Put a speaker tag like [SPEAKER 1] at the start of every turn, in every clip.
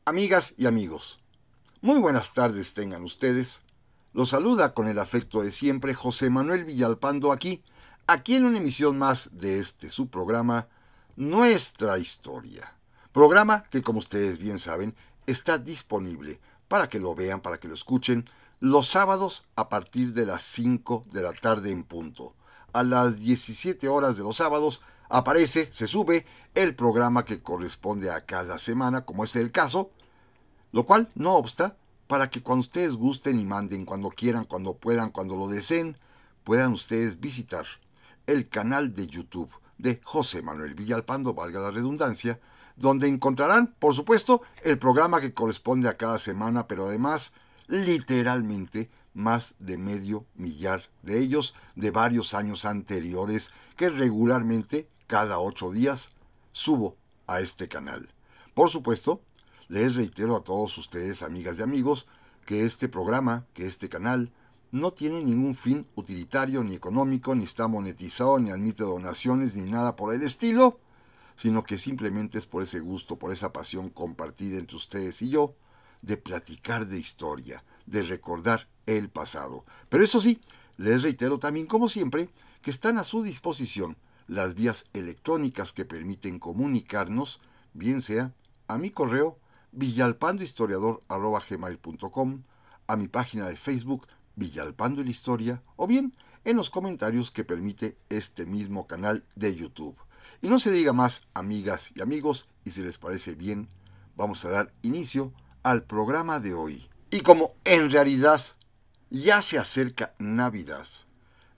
[SPEAKER 1] Amigas y amigos, muy buenas tardes tengan ustedes. Los saluda con el afecto de siempre José Manuel Villalpando aquí en una emisión más de su programa, Nuestra Historia. Programa que, como ustedes bien saben, está disponible para que lo vean, para que lo escuchen, los sábados a partir de las 5 de la tarde en punto. A las 17 horas de los sábados se sube el programa que corresponde a cada semana, como es el caso, lo cual no obsta para que cuando ustedes gusten y manden, cuando quieran, cuando puedan, cuando lo deseen, puedan ustedes visitar el canal de YouTube de José Manuel Villalpando, valga la redundancia, donde encontrarán, por supuesto, el programa que corresponde a cada semana, pero además, literalmente, más de medio millar de ellos de varios años anteriores que regularmente, cada 8 días, subo a este canal. Por supuesto, les reitero a todos ustedes, amigas y amigos, que este programa, que este canal, no tiene ningún fin utilitario ni económico, ni está monetizado, ni admite donaciones, ni nada por el estilo, sino que simplemente es por ese gusto, por esa pasión compartida entre ustedes y yo, de platicar de historia, de recordar el pasado. Pero eso sí, les reitero también, como siempre, que están a su disposición las vías electrónicas que permiten comunicarnos, bien sea a mi correo villalpandohistoriador@gmail.com, a mi página de Facebook Villalpando la Historia, o bien en los comentarios que permite este mismo canal de YouTube. Y no se diga más, amigas y amigos, y si les parece bien, vamos a dar inicio al programa de hoy. Y como en realidad ya se acerca Navidad,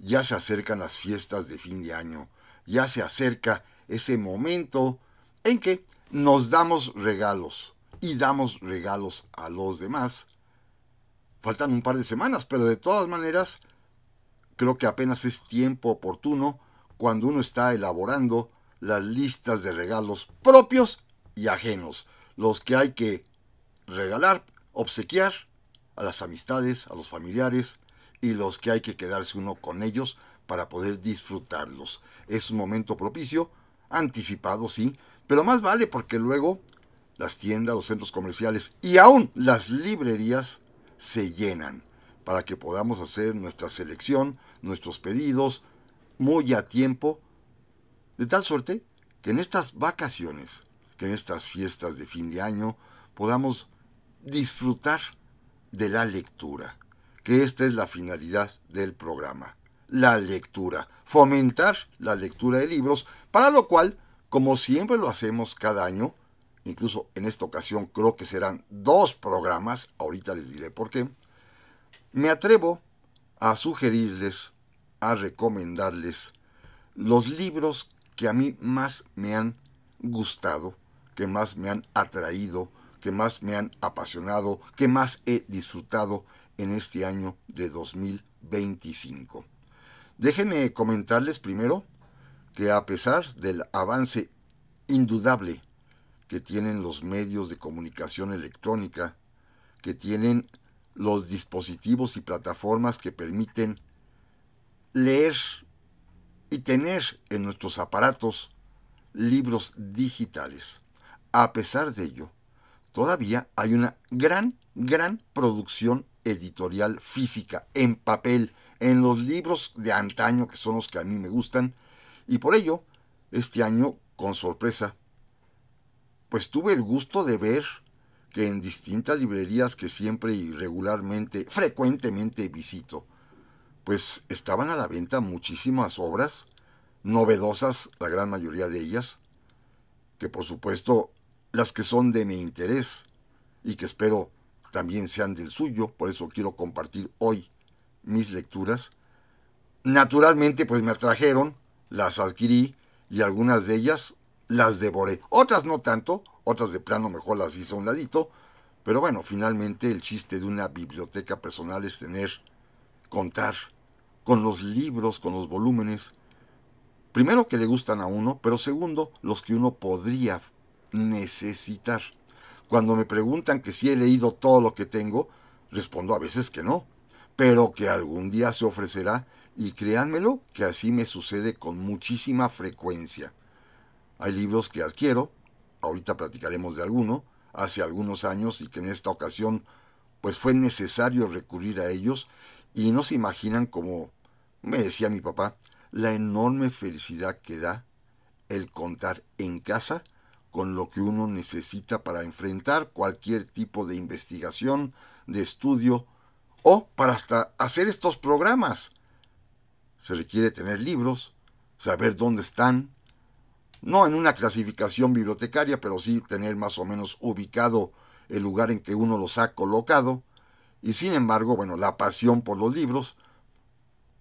[SPEAKER 1] ya se acercan las fiestas de fin de año, ya se acerca ese momento en que nos damos regalos y damos regalos a los demás. Faltan un par de semanas, pero de todas maneras creo que apenas es tiempo oportuno cuando uno está elaborando las listas de regalos propios y ajenos, los que hay que regalar, obsequiar a las amistades, a los familiares, y los que hay que quedarse uno con ellos para poder disfrutarlos. Es un momento propicio, anticipado sí, pero más vale porque luego las tiendas, los centros comerciales y aún las librerías se llenan para que podamos hacer nuestra selección, nuestros pedidos muy a tiempo, de tal suerte que en estas vacaciones, que en estas fiestas de fin de año, podamos disfrutar de la lectura, que esta es la finalidad del programa, la lectura, fomentar la lectura de libros, para lo cual, como siempre lo hacemos cada año, incluso en esta ocasión creo que serán 2 programas, ahorita les diré por qué, me atrevo a sugerirles, a recomendarles los libros que a mí más me han gustado, que más me han atraído, que más me han apasionado, que más he disfrutado en este año de 2025. Déjenme comentarles primero que a pesar del avance indudable que tienen los medios de comunicación electrónica, que tienen los dispositivos y plataformas que permiten leer y tener en nuestros aparatos libros digitales. A pesar de ello, todavía hay una gran producción editorial física, en papel, en los libros de antaño, que son los que a mí me gustan, y por ello, este año, con sorpresa, pues tuve el gusto de ver que en distintas librerías que siempre y regularmente, frecuentemente visito, pues estaban a la venta muchísimas obras, novedosas, la gran mayoría de ellas, que por supuesto las que son de mi interés y que espero también sean del suyo, por eso quiero compartir hoy mis lecturas. Naturalmente pues me atrajeron, las adquirí y algunas de ellas las devoré. Otras no tanto, otras de plano mejor las hice a un ladito, pero bueno, finalmente el chiste de una biblioteca personal es contar con los libros, con los volúmenes, primero que le gustan a uno, pero segundo, los que uno podría necesitar. Cuando me preguntan que si he leído todo lo que tengo, respondo a veces que no, pero que algún día se ofrecerá, y créanmelo que así me sucede con muchísima frecuencia. Hay libros que adquiero, ahorita platicaremos de alguno, hace algunos años y que en esta ocasión pues fue necesario recurrir a ellos, y no se imaginan, como me decía mi papá, la enorme felicidad que da el contar en casa con lo que uno necesita para enfrentar cualquier tipo de investigación, de estudio o para hasta hacer estos programas. Se requiere tener libros, saber dónde están, no en una clasificación bibliotecaria, pero sí tener más o menos ubicado el lugar en que uno los ha colocado. Y sin embargo, bueno, la pasión por los libros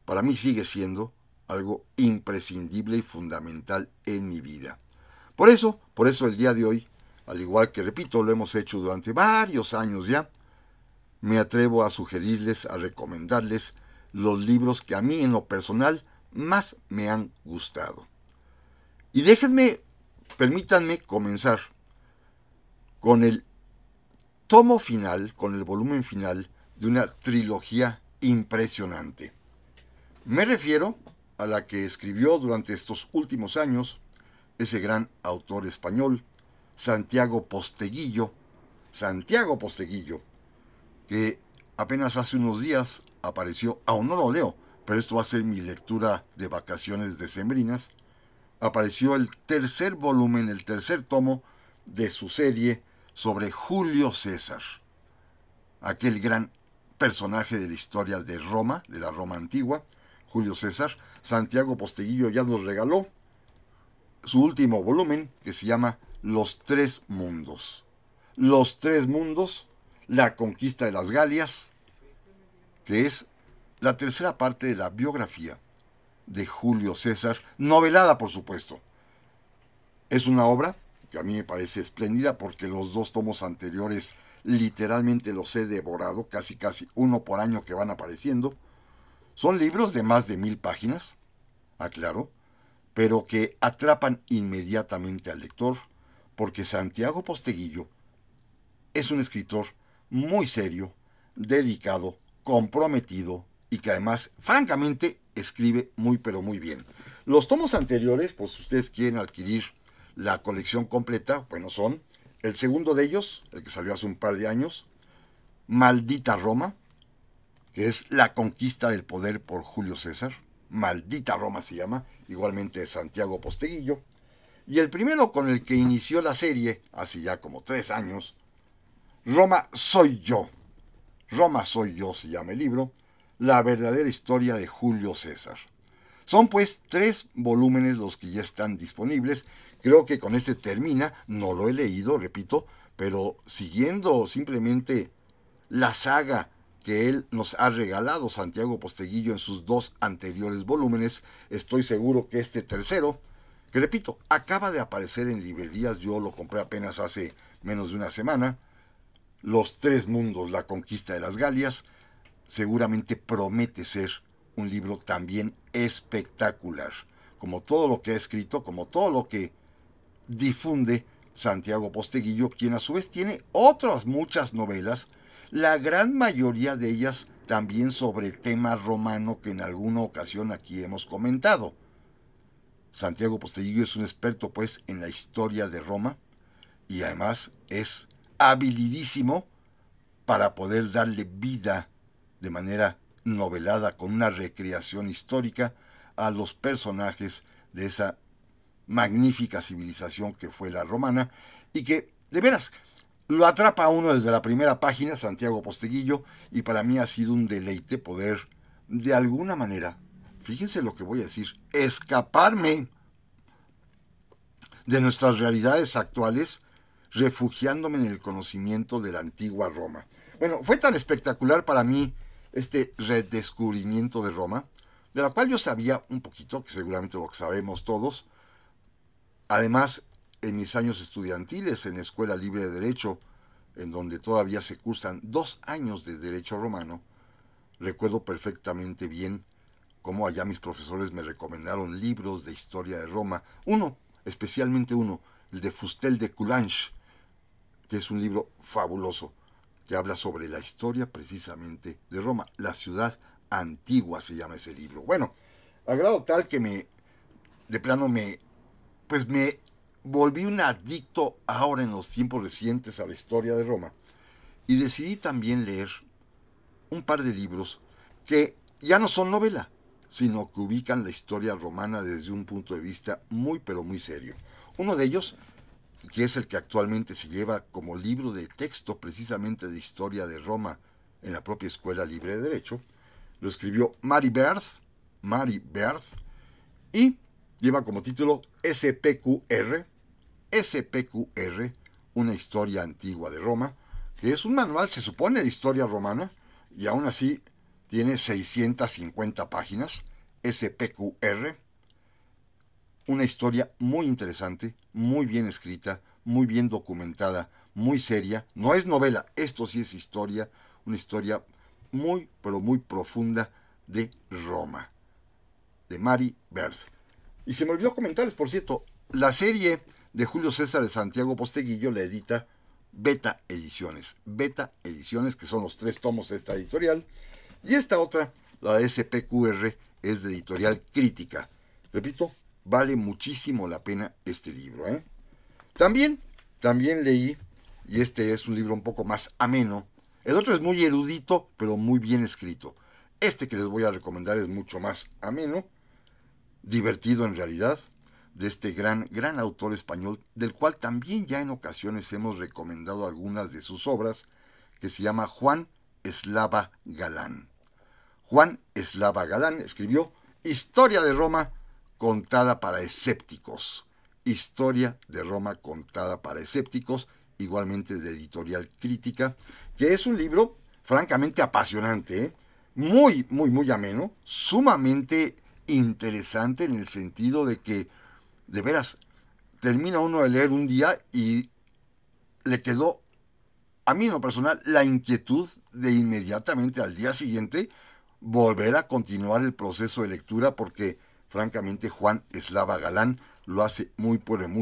[SPEAKER 1] para mí sigue siendo algo imprescindible y fundamental en mi vida. Por eso el día de hoy, al igual que repito, lo hemos hecho durante varios años ya, me atrevo a sugerirles, a recomendarles los libros que a mí en lo personal más me han gustado. Y permítanme comenzar con el tomo final, con el volumen final de una trilogía impresionante. Me refiero a la que escribió durante estos últimos años ese gran autor español, Santiago Posteguillo, que apenas hace unos días apareció, aún no lo leo, pero esto va a ser mi lectura de vacaciones decembrinas, apareció el tercer volumen, el tercer tomo de su serie sobre Julio César, aquel gran personaje de la historia de Roma, de la Roma antigua, Julio César. Santiago Posteguillo ya nos regaló su último volumen, que se llama Los Tres Mundos. Los Tres Mundos, la conquista de las Galias, que es la tercera parte de la biografía de Julio César, novelada por supuesto. Es una obra que a mí me parece espléndida porque los dos tomos anteriores literalmente los he devorado, casi uno por año que van apareciendo. Son libros de más de 1000 páginas, aclaro, pero que atrapan inmediatamente al lector, porque Santiago Posteguillo es un escritor muy serio, dedicado, comprometido y que además, francamente, escribe muy pero muy bien. Los tomos anteriores, pues si ustedes quieren adquirir la colección completa, bueno, son el segundo de ellos, el que salió hace un par de años, Maldita Roma, que es la conquista del poder por Julio César. Maldita Roma se llama, igualmente de Santiago Posteguillo. Y el primero con el que inició la serie, hace ya como 3 años, Roma soy yo. Roma soy yo se llama el libro, la verdadera historia de Julio César. Son pues 3 volúmenes los que ya están disponibles. Creo que con este termina, no lo he leído, repito, pero siguiendo simplemente la saga que él nos ha regalado, Santiago Posteguillo, en sus 2 anteriores volúmenes, estoy seguro que este tercero, que repito, acaba de aparecer en librerías, yo lo compré apenas hace menos de una semana, Los Tres Mundos, la conquista de las Galias, seguramente promete ser un libro también espectacular, como todo lo que ha escrito, como todo lo que difunde Santiago Posteguillo, quien a su vez tiene otras muchas novelas, la gran mayoría de ellas también sobre tema romano que en alguna ocasión aquí hemos comentado. Santiago Posteguillo es un experto pues en la historia de Roma y además es habilidísimo para poder darle vida de manera novelada con una recreación histórica a los personajes de esa magnífica civilización que fue la romana y que, de veras, lo atrapa a uno desde la primera página, Santiago Posteguillo, y para mí ha sido un deleite poder, de alguna manera, fíjense lo que voy a decir, escaparme de nuestras realidades actuales, refugiándome en el conocimiento de la antigua Roma. Bueno, fue tan espectacular para mí este redescubrimiento de Roma, de la cual yo sabía un poquito, que seguramente lo que sabemos todos. Además, en mis años estudiantiles en la Escuela Libre de Derecho, en donde todavía se cursan 2 años de Derecho Romano, recuerdo perfectamente bien cómo allá mis profesores me recomendaron libros de historia de Roma. Uno, especialmente uno, el de Fustel de Coulanges, que es un libro fabuloso, que habla sobre la historia precisamente de Roma. La ciudad antigua se llama ese libro. Bueno, a grado tal que de plano me volví un adicto ahora en los tiempos recientes a la historia de Roma y decidí también leer un par de libros que ya no son novela, sino que ubican la historia romana desde un punto de vista muy pero muy serio. Uno de ellos, que es el que actualmente se lleva como libro de texto precisamente de historia de Roma en la propia Escuela Libre de Derecho, lo escribió Mary Berth, y lleva como título SPQR, una historia antigua de Roma, que es un manual, se supone, de historia romana, y aún así tiene 650 páginas. SPQR, una historia muy interesante, muy bien escrita, muy bien documentada, muy seria. No es novela, esto sí es historia, una historia muy, pero muy profunda de Roma, de Mary Berth. Y se me olvidó comentarles, por cierto, la serie de Julio César de Santiago Posteguillo la edita Beta Ediciones. Beta Ediciones, que son los 3 tomos de esta editorial. Y esta otra, la de SPQR, es de editorial Crítica. Repito, vale muchísimo la pena este libro, ¿eh? También leí, y este es un libro un poco más ameno. El otro es muy erudito, pero muy bien escrito. Este que les voy a recomendar es mucho más ameno, divertido en realidad, de este gran autor español, del cual también ya en ocasiones hemos recomendado algunas de sus obras, que se llama Juan Eslava Galán. Juan Eslava Galán escribió Historia de Roma contada para escépticos. Historia de Roma contada para escépticos, igualmente de editorial Crítica, que es un libro francamente apasionante, ¿eh? Muy ameno, sumamente interesante en el sentido de que, de veras, termina uno de leer un día y le quedó, a mí en lo personal, la inquietud de inmediatamente al día siguiente volver a continuar el proceso de lectura porque, francamente, Juan Eslava Galán lo hace muy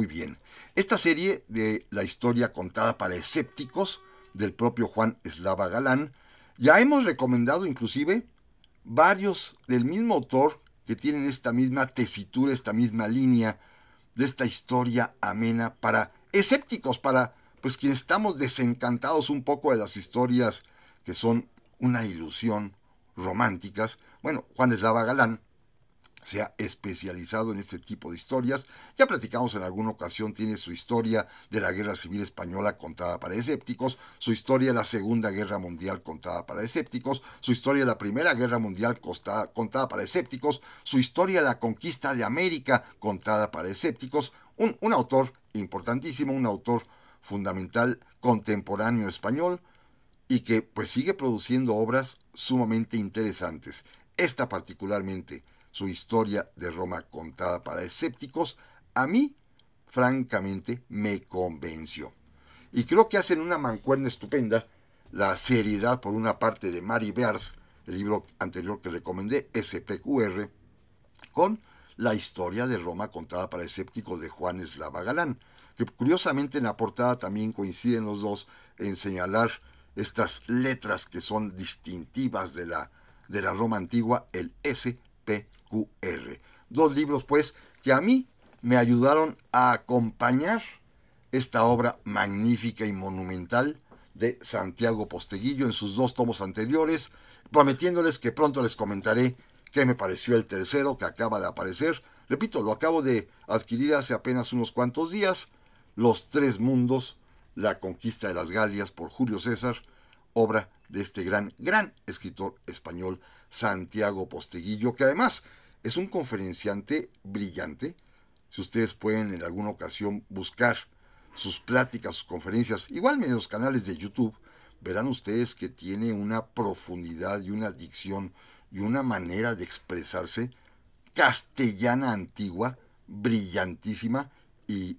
[SPEAKER 1] bien. Esta serie de la historia contada para escépticos del propio Juan Eslava Galán, ya hemos recomendado inclusive varios del mismo autor que tienen esta misma tesitura, esta misma línea de esta historia amena para escépticos, para pues quienes estamos desencantados un poco de las historias que son una ilusión románticas. Bueno, Juan Eslava Galán se ha especializado en este tipo de historias. Ya platicamos en alguna ocasión, tiene su historia de la Guerra Civil Española contada para escépticos, su historia de la Segunda Guerra Mundial contada para escépticos, su historia de la Primera Guerra Mundial contada para escépticos, su historia de la conquista de América contada para escépticos. Un autor importantísimo, un autor fundamental contemporáneo español y que pues sigue produciendo obras sumamente interesantes. Esta particularmente, su historia de Roma contada para escépticos, a mí, francamente, me convenció. Y creo que hacen una mancuerna estupenda la seriedad, por una parte, de Mary Berth, el libro anterior que recomendé, SPQR, con la historia de Roma contada para escépticos de Juan Eslava Galán, que curiosamente en la portada también coinciden los dos en señalar estas letras que son distintivas de la Roma antigua, el SPQR. Dos libros, pues, que a mí me ayudaron a acompañar esta obra magnífica y monumental de Santiago Posteguillo en sus 2 tomos anteriores, prometiéndoles que pronto les comentaré qué me pareció el tercero que acaba de aparecer. Repito, lo acabo de adquirir hace apenas unos cuantos días, Los 3 mundos, la conquista de las Galias por Julio César, obra de este gran escritor español Santiago Posteguillo, que además es un conferenciante brillante. Si ustedes pueden en alguna ocasión buscar sus pláticas, sus conferencias, igualmente en los canales de YouTube, verán ustedes que tiene una profundidad y una dicción y una manera de expresarse castellana antigua, brillantísima y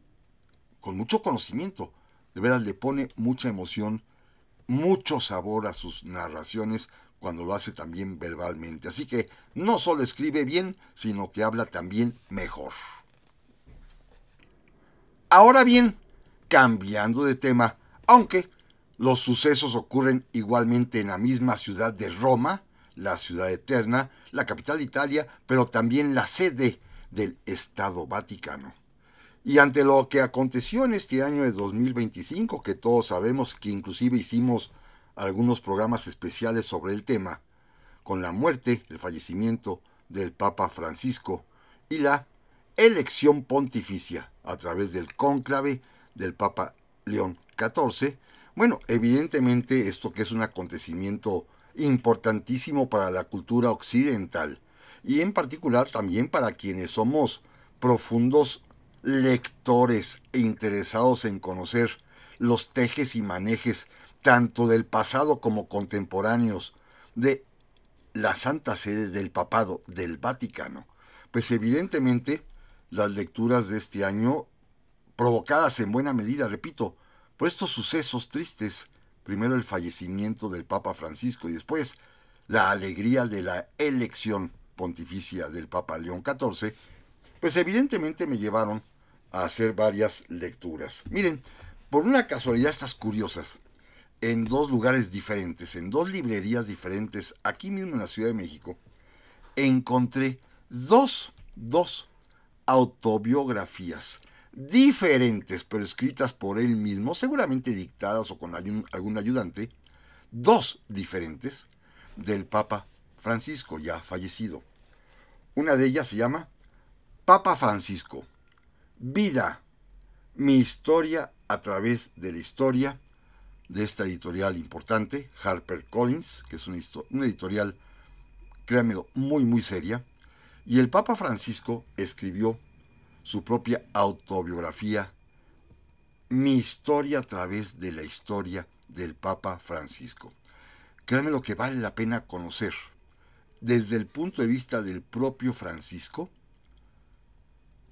[SPEAKER 1] con mucho conocimiento. De veras le pone mucha emoción, mucho sabor a sus narraciones cuando lo hace también verbalmente. Así que no solo escribe bien, sino que habla también mejor. Ahora bien, cambiando de tema, aunque los sucesos ocurren igualmente en la misma ciudad de Roma, la ciudad eterna, la capital de Italia, pero también la sede del Estado Vaticano. Y ante lo que aconteció en este año de 2025, que todos sabemos que inclusive hicimos algunos programas especiales sobre el tema, con la muerte, el fallecimiento del Papa Francisco y la elección pontificia a través del cónclave del Papa León XIV, bueno, evidentemente esto que es un acontecimiento importantísimo para la cultura occidental y en particular también para quienes somos profundos lectores e interesados en conocer los tejes y manejes tanto del pasado como contemporáneos de la Santa Sede, del Papado, del Vaticano. Pues evidentemente las lecturas de este año, provocadas en buena medida, repito, por estos sucesos tristes, primero el fallecimiento del Papa Francisco y después la alegría de la elección pontificia del Papa León XIV, pues evidentemente me llevaron a hacer varias lecturas. Miren, por una casualidad estas curiosas, en dos lugares diferentes, en dos librerías diferentes, aquí mismo en la Ciudad de México, encontré dos autobiografías diferentes, pero escritas por él mismo, seguramente dictadas o con algún ayudante, dos diferentes del Papa Francisco, ya fallecido. Una de ellas se llama Papa Francisco, Vida, mi historia a través de la historia, de esta editorial importante, HarperCollins, que es una editorial, créanmelo, muy seria. Y el Papa Francisco escribió su propia autobiografía, Mi historia a través de la historia del Papa Francisco. Créanme lo que vale la pena conocer, desde el punto de vista del propio Francisco,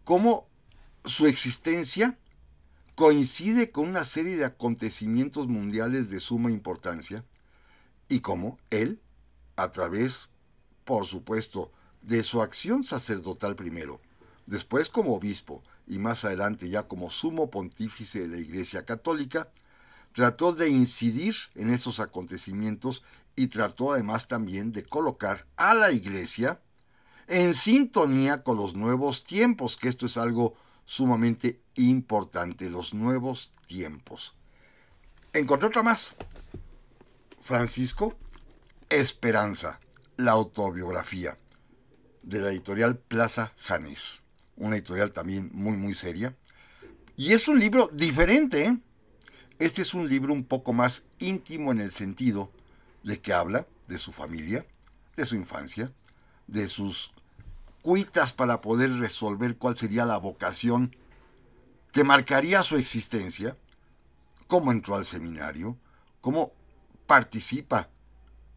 [SPEAKER 1] cómo su existencia coincide con una serie de acontecimientos mundiales de suma importancia y cómo él, a través, por supuesto, de su acción sacerdotal primero, después como obispo y más adelante ya como sumo pontífice de la Iglesia Católica, trató de incidir en esos acontecimientos y trató además también de colocar a la Iglesia en sintonía con los nuevos tiempos, que esto es algo sumamente importante, los nuevos tiempos. Encontré otra más. Francisco, Esperanza, la autobiografía, de la editorial Plaza Janés, una editorial también muy seria. Y es un libro diferente, ¿eh? Este es un libro un poco más íntimo en el sentido de que habla de su familia, de su infancia, de sus cuitas para poder resolver cuál sería la vocación que marcaría su existencia, cómo entró al seminario, cómo participa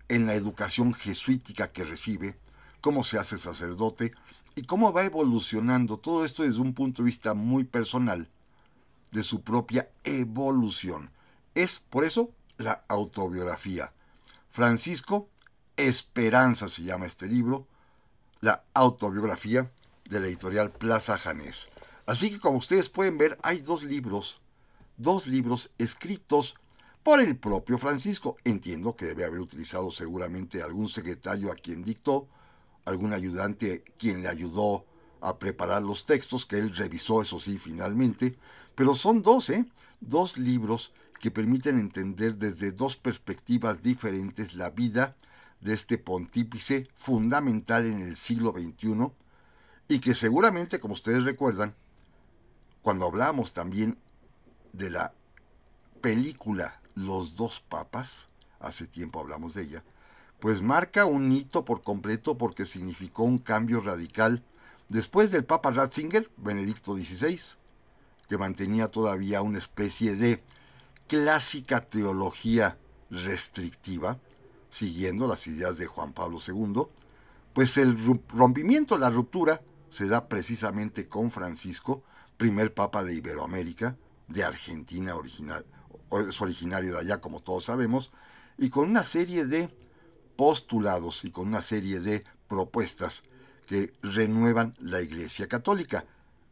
[SPEAKER 1] en la educación jesuítica que recibe, cómo se hace sacerdote y cómo va evolucionando todo esto desde un punto de vista muy personal de su propia evolución. Es por eso la autobiografía. Francisco, Esperanza se llama este libro, la autobiografía de la editorial Plaza Janés. Así que como ustedes pueden ver, hay dos libros escritos por el propio Francisco. Entiendo que debe haber utilizado seguramente algún secretario a quien dictó, algún ayudante quien le ayudó a preparar los textos, que él revisó, eso sí, finalmente. Pero son dos libros que permiten entender desde dos perspectivas diferentes la vida de este pontífice fundamental en el siglo XXI y que seguramente, como ustedes recuerdan, cuando hablamos también de la película Los dos papas, hace tiempo hablamos de ella, pues marca un hito por completo porque significó un cambio radical después del Papa Ratzinger, Benedicto XVI, que mantenía todavía una especie de clásica teología restrictiva, siguiendo las ideas de Juan Pablo II, pues el rompimiento, la ruptura, se da precisamente con Francisco, primer papa de Iberoamérica, de Argentina original, es originario de allá como todos sabemos, y con una serie de postulados y con una serie de propuestas que renuevan la Iglesia Católica.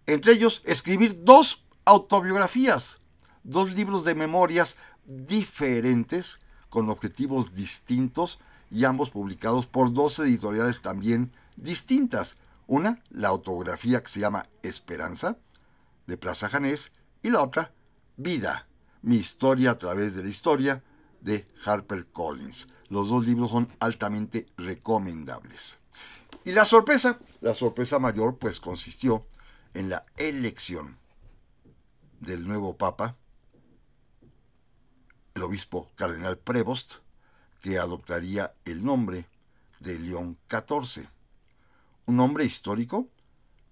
[SPEAKER 1] Entre ellos, escribir dos autobiografías, dos libros de memorias diferentes, con objetivos distintos y ambos publicados por dos editoriales también distintas. Una, la autobiografía que se llama Esperanza, de Plaza Janés, y la otra, Vida, mi historia a través de la historia, de HarperCollins. Los dos libros son altamente recomendables. Y la sorpresa mayor, pues consistió en la elección del nuevo Papa, el obispo cardenal Prevost, que adoptaría el nombre de León XIV. Un nombre histórico,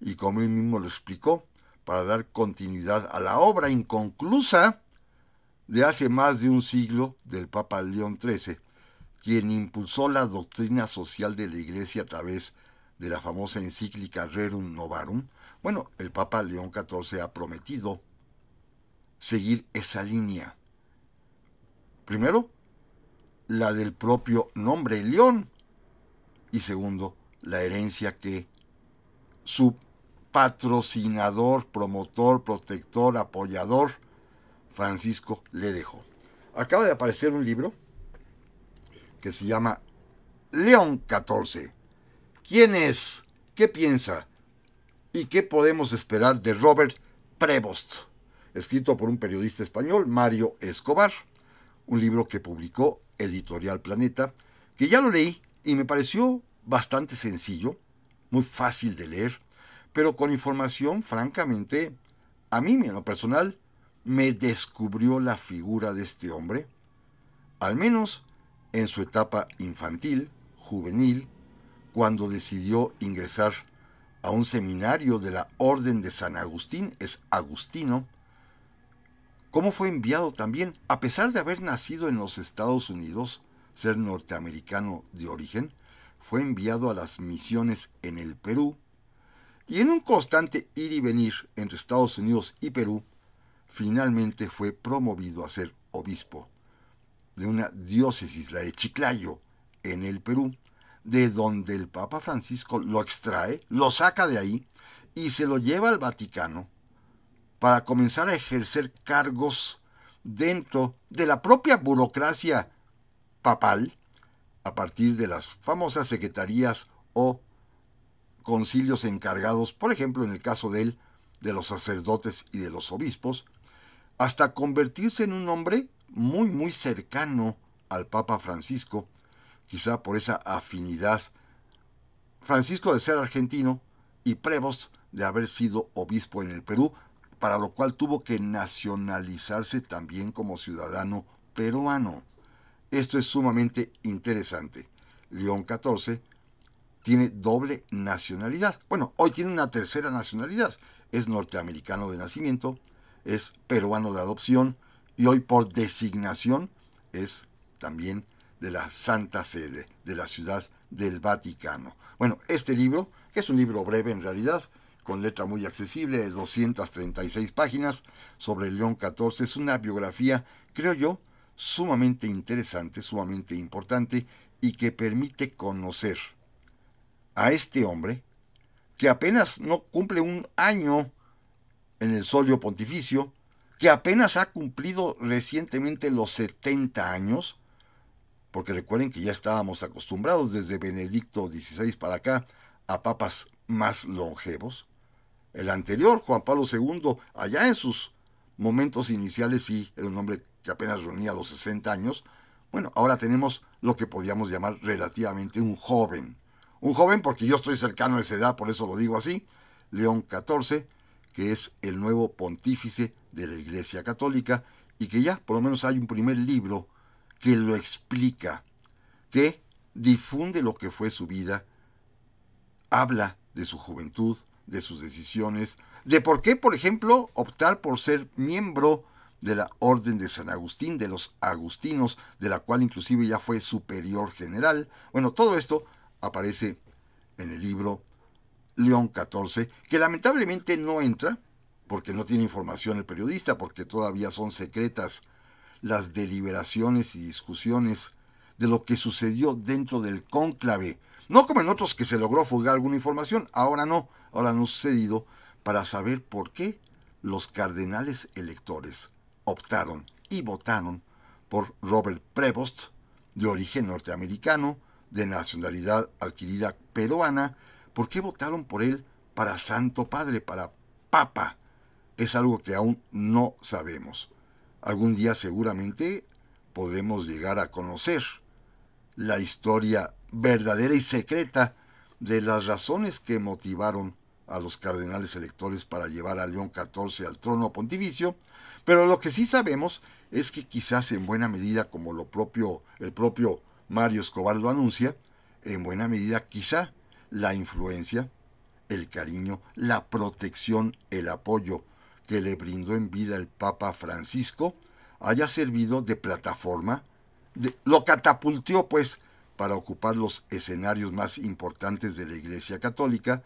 [SPEAKER 1] y como él mismo lo explicó, para dar continuidad a la obra inconclusa de hace más de un siglo del Papa León XIII, quien impulsó la doctrina social de la Iglesia a través de la famosa encíclica Rerum Novarum. Bueno, el Papa León XIV ha prometido seguir esa línea. Primero, la del propio nombre León, y segundo, la herencia que su patrocinador, promotor, protector, apoyador, Francisco, le dejó. Acaba de aparecer un libro que se llama León XIV. ¿Quién es? ¿Qué piensa? ¿Y qué podemos esperar de Robert Prevost? Escrito por un periodista español, Mario Escobar. Un libro que publicó Editorial Planeta, que ya lo leí y me pareció bastante sencillo, muy fácil de leer, pero con información, francamente, a mí en lo personal, me descubrió la figura de este hombre, al menos en su etapa infantil, juvenil, cuando decidió ingresar a un seminario de la Orden de San Agustín, es agustino. Cómo fue enviado también, a pesar de haber nacido en los Estados Unidos, ser norteamericano de origen, fue enviado a las misiones en el Perú, y en un constante ir y venir entre Estados Unidos y Perú, finalmente fue promovido a ser obispo de una diócesis, la de Chiclayo, en el Perú, de donde el Papa Francisco lo extrae, lo saca de ahí y se lo lleva al Vaticano para comenzar a ejercer cargos dentro de la propia burocracia papal, a partir de las famosas secretarías o concilios encargados, por ejemplo, en el caso de él, de los sacerdotes y de los obispos, hasta convertirse en un hombre muy, muy cercano al Papa Francisco, quizá por esa afinidad. Francisco de ser argentino y Prevost de haber sido obispo en el Perú, para lo cual tuvo que nacionalizarse también como ciudadano peruano. Esto es sumamente interesante. León XIV tiene doble nacionalidad. Bueno, hoy tiene una tercera nacionalidad. Es norteamericano de nacimiento, es peruano de adopción y hoy por designación es también de la Santa Sede, de la Ciudad del Vaticano. Bueno, este libro, que es un libro breve en realidad, con letra muy accesible, de 236 páginas, sobre León XIV, es una biografía, creo yo, sumamente interesante, sumamente importante, y que permite conocer a este hombre, que apenas no cumple un año en el solio pontificio, que apenas ha cumplido recientemente los 70 años, porque recuerden que ya estábamos acostumbrados desde Benedicto XVI para acá a papas más longevos. El anterior, Juan Pablo II, allá en sus momentos iniciales sí, era un hombre que apenas reunía los 60 años. Bueno, ahora tenemos lo que podríamos llamar relativamente un joven. Un joven porque yo estoy cercano a esa edad, por eso lo digo así. León XIV, que es el nuevo pontífice de la Iglesia Católica y que ya por lo menos hay un primer libro que lo explica, que difunde lo que fue su vida, habla de su juventud, de sus decisiones, de por qué, por ejemplo, optar por ser miembro de la Orden de San Agustín, de los agustinos, de la cual inclusive ya fue superior general. Bueno, todo esto aparece en el libro León XIV, que lamentablemente no entra, porque no tiene información el periodista, porque todavía son secretas las deliberaciones y discusiones de lo que sucedió dentro del cónclave. No como en otros que se logró fugar alguna información, ahora no ha sucedido, para saber por qué los cardenales electores optaron y votaron por Robert Prevost, de origen norteamericano, de nacionalidad adquirida peruana. ¿Por qué votaron por él para Santo Padre, para Papa? es algo que aún no sabemos. Algún día seguramente podremos llegar a conocer la historia verdadera y secreta de las razones que motivaron a los cardenales electores para llevar a León XIV al trono pontificio, pero lo que sí sabemos es que quizás en buena medida, como el propio Mario Escobar lo anuncia, en buena medida quizá la influencia, el cariño, la protección, el apoyo que le brindó en vida el Papa Francisco haya servido de plataforma, lo catapultó pues para ocupar los escenarios más importantes de la Iglesia Católica,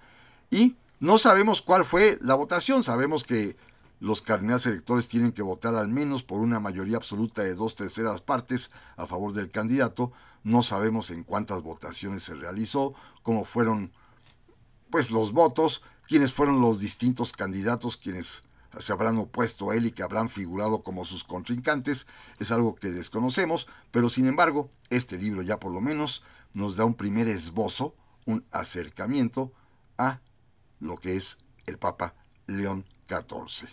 [SPEAKER 1] y no sabemos cuál fue la votación. Sabemos que los cardenales electores tienen que votar al menos por una mayoría absoluta de 2/3 partes a favor del candidato. No sabemos en cuántas votaciones se realizó, cómo fueron pues los votos, quiénes fueron los distintos candidatos quienes se habrán opuesto a él y que habrán figurado como sus contrincantes. Es algo que desconocemos, pero sin embargo, este libro ya por lo menos nos da un primer esbozo, un acercamiento a lo que es el Papa León XIV.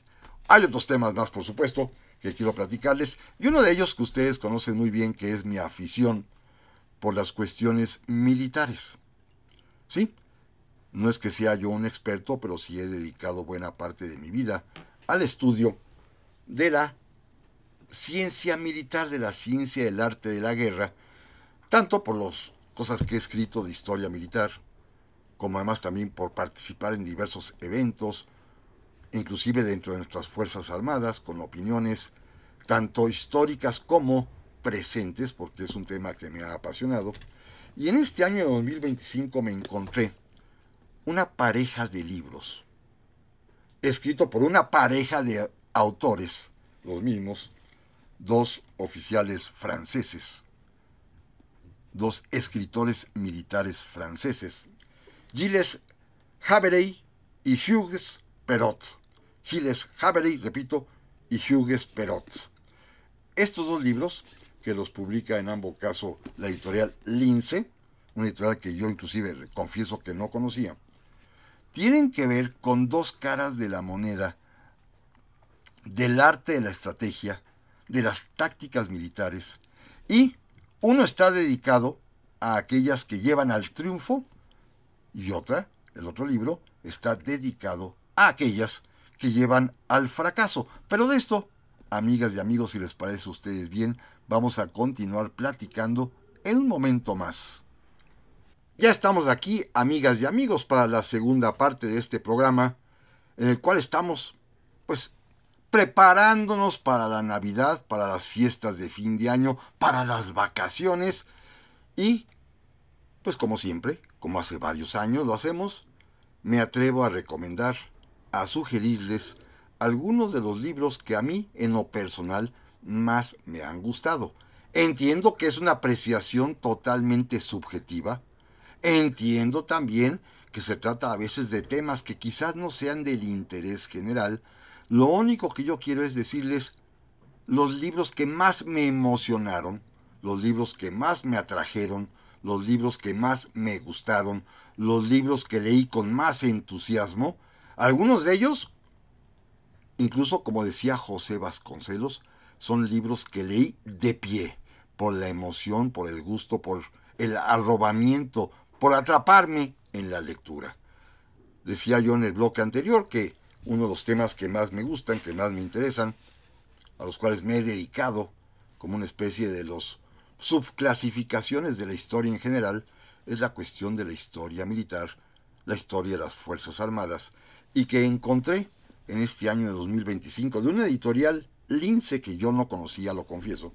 [SPEAKER 1] Hay otros temas más, por supuesto, que quiero platicarles, y uno de ellos que ustedes conocen muy bien, que es mi afición por las cuestiones militares. ¿Sí? No es que sea yo un experto, pero sí he dedicado buena parte de mi vida al estudio de la ciencia militar, de la ciencia del arte de la guerra, tanto por las cosas que he escrito de historia militar, como además también por participar en diversos eventos, inclusive dentro de nuestras Fuerzas Armadas, con opiniones tanto históricas como presentes, porque es un tema que me ha apasionado. Y en este año de 2025 me encontré una pareja de libros, escrito por una pareja de autores, los mismos, dos oficiales franceses, dos escritores militares franceses, Gilles Haverey y Hugues Perot. Gilles Haverey, repito, y Hugues Perot. Estos dos libros, que los publica en ambos casos la editorial Lince, una editorial que yo inclusive confieso que no conocía, tienen que ver con dos caras de la moneda del arte de la estrategia, de las tácticas militares, y uno está dedicado a aquellas que llevan al triunfo y el otro libro, está dedicado a aquellas que llevan al fracaso. Pero de esto, amigas y amigos, si les parece a ustedes bien, vamos a continuar platicando en un momento más. Ya estamos aquí, amigas y amigos, para la segunda parte de este programa, en el cual estamos, pues, preparándonos para la Navidad, para las fiestas de fin de año, para las vacaciones, y, pues como siempre, como hace varios años lo hacemos, me atrevo a recomendar, a sugerirles algunos de los libros que a mí, en lo personal, más me han gustado. Entiendo que es una apreciación totalmente subjetiva. Entiendo también que se trata a veces de temas que quizás no sean del interés general. Lo único que yo quiero es decirles los libros que más me emocionaron, los libros que más me atrajeron, los libros que más me gustaron, los libros que leí con más entusiasmo. Algunos de ellos, incluso como decía José Vasconcelos, son libros que leí de pie, por la emoción, por el gusto, por el arrobamiento, por atraparme en la lectura. Decía yo en el bloque anterior que uno de los temas que más me gustan, que más me interesan, a los cuales me he dedicado como una especie de los subclasificaciones de la historia en general, es la cuestión de la historia militar, la historia de las Fuerzas Armadas, y que encontré en este año de 2025 de una editorial Lince que yo no conocía, lo confieso,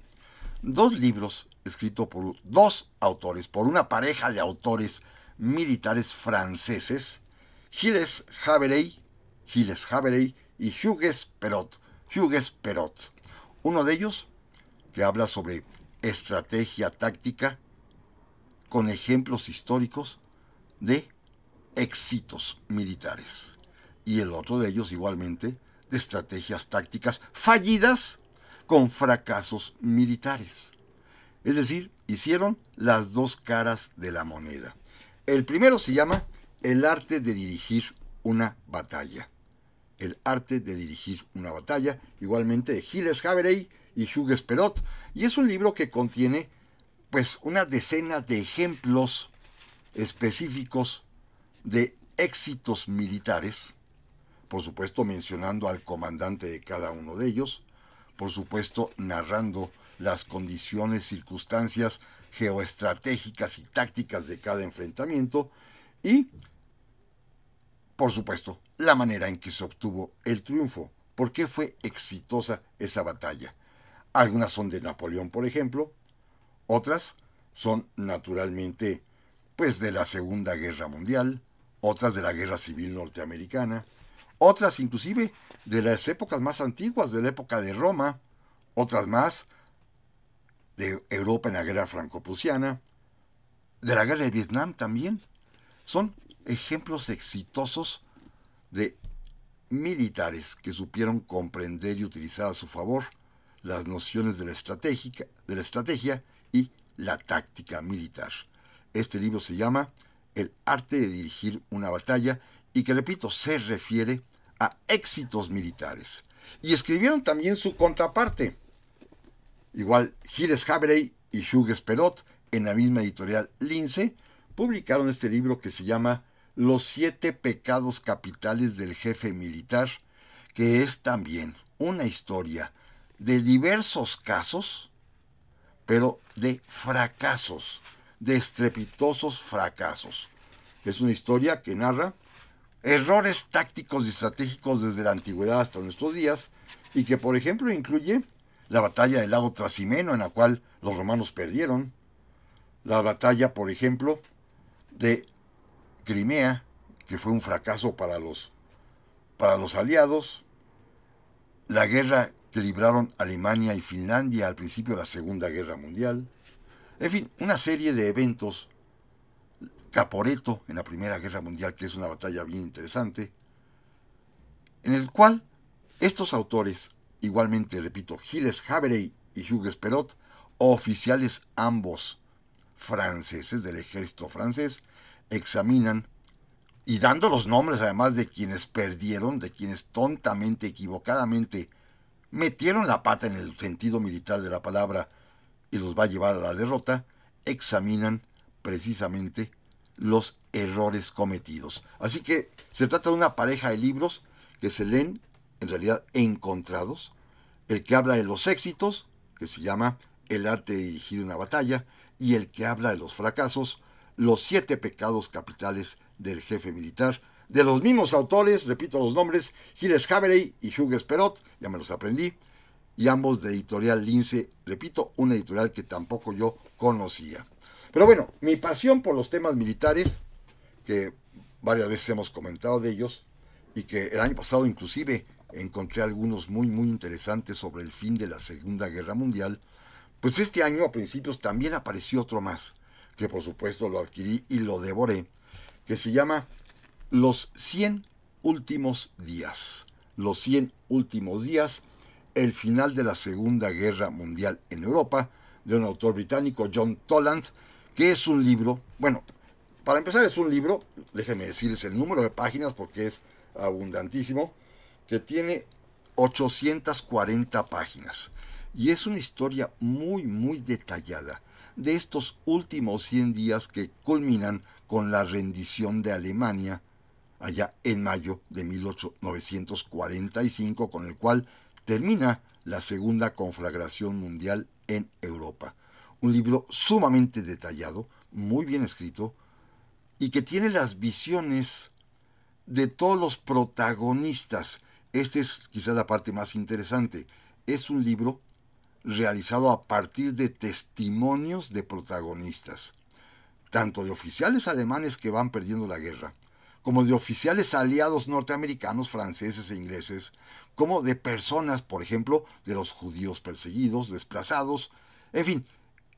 [SPEAKER 1] dos libros escritos por dos autores, por una pareja de autores militares franceses, Gilles Haverey y Hugues Perot. Uno de ellos que habla sobre estrategia táctica con ejemplos históricos de éxitos militares. Y el otro de ellos igualmente de estrategias tácticas fallidas con fracasos militares. Es decir, hicieron las dos caras de la moneda. El primero se llama El arte de dirigir una batalla. El arte de dirigir una batalla, igualmente de Gilles Haverey y Hugues Perot, y es un libro que contiene pues una decena de ejemplos específicos de éxitos militares, por supuesto mencionando al comandante de cada uno de ellos, por supuesto narrando las condiciones, circunstancias geoestratégicas y tácticas de cada enfrentamiento y, por supuesto, la manera en que se obtuvo el triunfo, por qué fue exitosa esa batalla. Algunas son de Napoleón, por ejemplo, otras son naturalmente pues de la Segunda Guerra Mundial, otras de la Guerra Civil Norteamericana, otras inclusive de las épocas más antiguas, de la época de Roma, otras más de Europa en la Guerra Franco-Prusiana, de la Guerra de Vietnam también. Son ejemplos exitosos de militares que supieron comprender y utilizar a su favor las nociones de la estrategia y la táctica militar. Este libro se llama El arte de dirigir una batalla y que, repito, se refiere a éxitos militares. Y escribieron también su contraparte, igual Gilles Haverey y Hugues Perot, en la misma editorial Lince, publicaron este libro que se llama Los 7 pecados capitales del jefe militar, que es también una historia de diversos casos, pero de fracasos, de estrepitosos fracasos. Es una historia que narra errores tácticos y estratégicos desde la antigüedad hasta nuestros días y que, por ejemplo, incluye la batalla del lago Trasimeno, en la cual los romanos perdieron, la batalla, por ejemplo, de Crimea, que fue un fracaso para los aliados, la guerra que libraron Alemania y Finlandia al principio de la Segunda Guerra Mundial, en fin, una serie de eventos, Caporetto en la Primera Guerra Mundial, que es una batalla bien interesante, en el cual estos autores, igualmente, repito, Gilles Haverey y Hugues Perot, oficiales ambos franceses del ejército francés, examinan y dando los nombres además de quienes perdieron, de quienes tontamente, equivocadamente metieron la pata en el sentido militar de la palabra y los va a llevar a la derrota, examinan precisamente los errores cometidos. Así que se trata de una pareja de libros que se leen, en realidad encontrados, el que habla de los éxitos, que se llama El arte de dirigir una batalla, y el que habla de los fracasos, Los 7 pecados capitales del jefe militar, de los mismos autores, repito los nombres, Gilles Haverey y Hugues Perot, ya me los aprendí, y ambos de editorial Lince, repito, una editorial que tampoco yo conocía. Pero bueno, mi pasión por los temas militares, que varias veces hemos comentado de ellos, y que el año pasado inclusive encontré algunos muy interesantes sobre el fin de la Segunda Guerra Mundial, pues este año a principios también apareció otro más, que por supuesto lo adquirí y lo devoré, que se llama Los 100 últimos días. Los 100 últimos días, el final de la Segunda Guerra Mundial en Europa, de un autor británico, John Toland, que es un libro, bueno, para empezar es un libro, déjenme decirles el número de páginas porque es abundantísimo, que tiene 840 páginas. Y es una historia muy detallada de estos últimos 100 días que culminan con la rendición de Alemania allá en mayo de 1945, con el cual termina la Segunda Conflagración Mundial en Europa. Un libro sumamente detallado, muy bien escrito, y que tiene las visiones de todos los protagonistas. Esta es quizás la parte más interesante. Es un libro realizado a partir de testimonios de protagonistas, tanto de oficiales alemanes que van perdiendo la guerra, como de oficiales aliados norteamericanos, franceses e ingleses, como de personas, por ejemplo, de los judíos perseguidos, desplazados, en fin,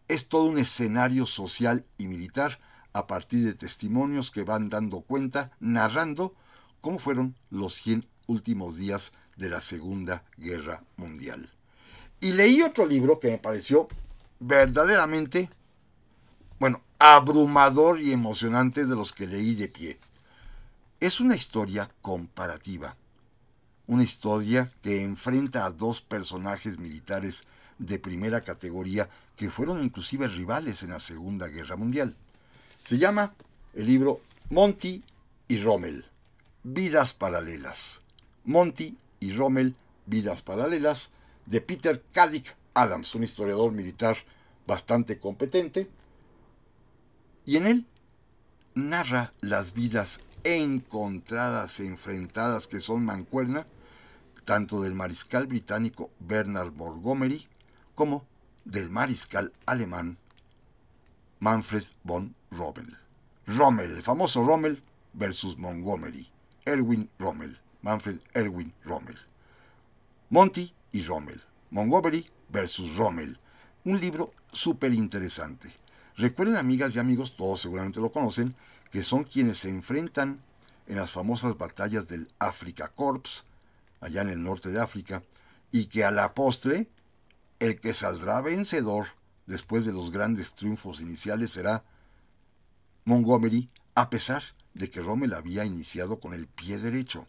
[SPEAKER 1] es todo un escenario social y militar a partir de testimonios que van dando cuenta, narrando cómo fueron los 100 últimos días de la Segunda Guerra Mundial. Y leí otro libro que me pareció verdaderamente, abrumador y emocionante de los que leí de pie. Es una historia comparativa una historia que enfrenta a dos personajes militares de primera categoría que fueron inclusive rivales en la Segunda Guerra Mundial. Se llama el libro Monty y Rommel, Vidas Paralelas. Monty y Rommel, Vidas Paralelas, de Peter Cadic Adams, un historiador militar bastante competente, y en él narra las vidas encontradas, enfrentadas, que son mancuerna, tanto del mariscal británico Bernard Montgomery como del mariscal alemán Manfred von Rommel. Rommel, el famoso Rommel versus Montgomery. Erwin Rommel, Manfred Erwin Rommel. Monty y Rommel. Montgomery versus Rommel. Un libro súper interesante. Recuerden, amigas y amigos, todos seguramente lo conocen, que son quienes se enfrentan en las famosas batallas del Afrika Korps, allá en el norte de África, y que a la postre, el que saldrá vencedor después de los grandes triunfos iniciales será Montgomery, a pesar de que Rommel había iniciado con el pie derecho.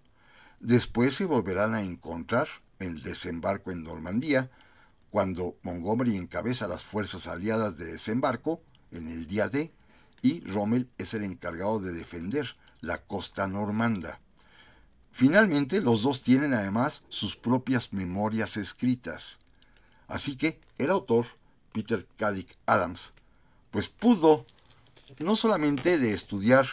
[SPEAKER 1] Después se volverán a encontrar en el desembarco en Normandía, cuando Montgomery encabeza las fuerzas aliadas de desembarco en el día D, y Rommel es el encargado de defender la costa normanda. Finalmente, los dos tienen además sus propias memorias escritas. Así que el autor, Peter Cadic Adams, pues pudo no solamente de estudiar